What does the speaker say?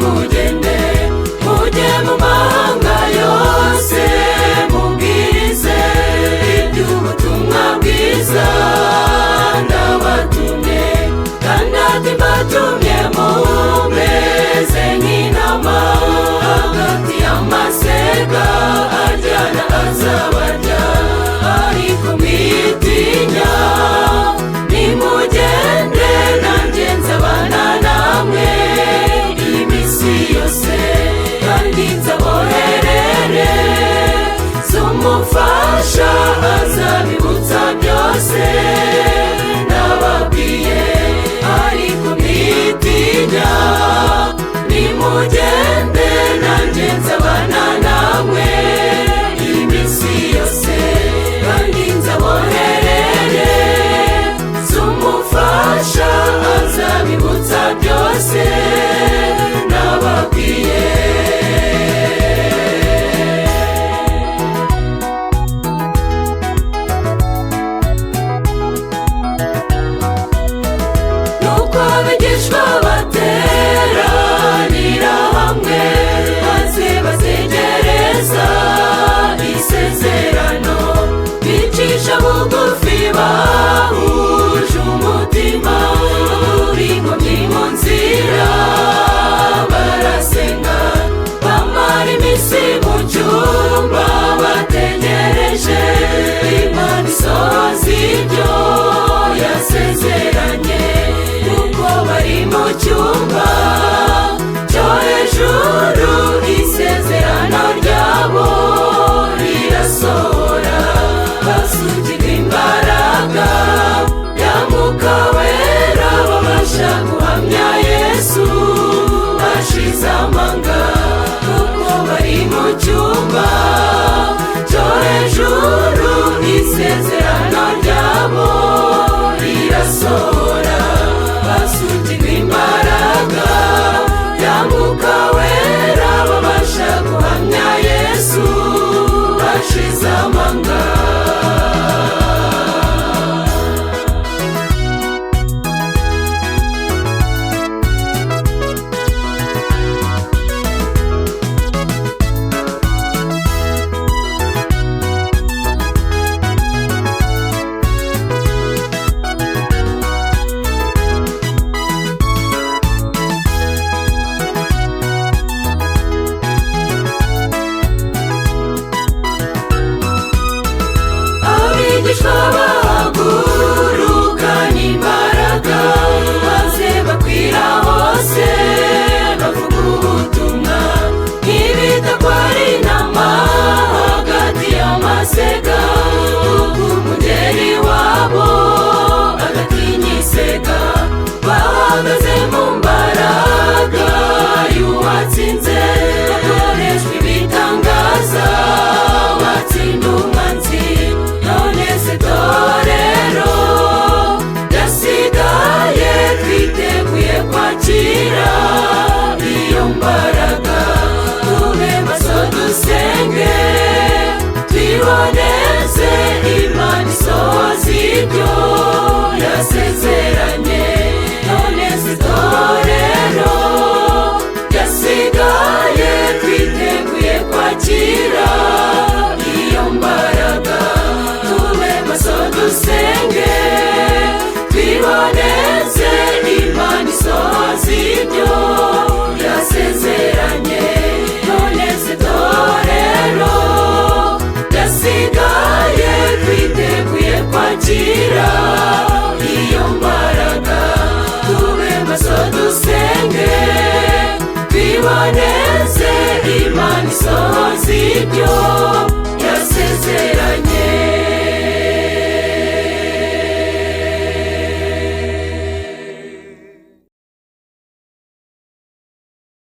nimugende mujye mu mahanga yose mubwirize iby'ubutumwa bwiza ndabatumye kandi ati mbatumye mumeze nk'intama hagati y'amasega ajyana azabarya ariko mwitinya nimugende nanjye nzabana namwe iyi minsi yose kandi nzaboherere z'umufasha azabibutsa byose nababwiye ariko mwitinya nimugende nanjye nzabana namwe iyi minsi yose kandi nzaboherere z'umufasha azabibutsa byose nababwiye. Nuko abigishwa bateranira hamwe maze bazegereza isezerano bicisha bugufi bahuje umutima uri mu nzira barasenga bamara iminsi mu cyumba bategereje Imana isohoza ibyo yasezeranye kuko bari mu cyumba cyo hejuru isezerano ryabo rirasohora basukirwa imbaraga ya Mwuka Wera babasha guhamya Yesu bashize amanga kuko bari mu cyumba cyo hejuru isezerano ryabo rirasohora basukirwa imbaraga ya Mwuka Wera babasha guhamya Yesu bashize amanga. Abigishwa bahagurukanye imbaraga maze bakwira hose bavuga ubutumwa ntibita ko ari intama hagati y'amasega kuko umugeri wabo agatinya isega bahagaze mu mbaraga y'uwatsinze bakoreshwa ibitangaza watsinda umwanzi. None se torero yasigaye twiteguye kwakira iyo mbaraga tube maso dusenge twiboneze Imana isohoza ibyo yasezeranye. None se torero yasigaye twiteguye kwakira iyo mbaraga tube maso dusenge twiboneze Imana isohoza ibyo yasezeranye. None se torero yasigaye twiteguye kwakira iyo mbaraga tube maso dusenge twiboneze Imana isohoza ibyo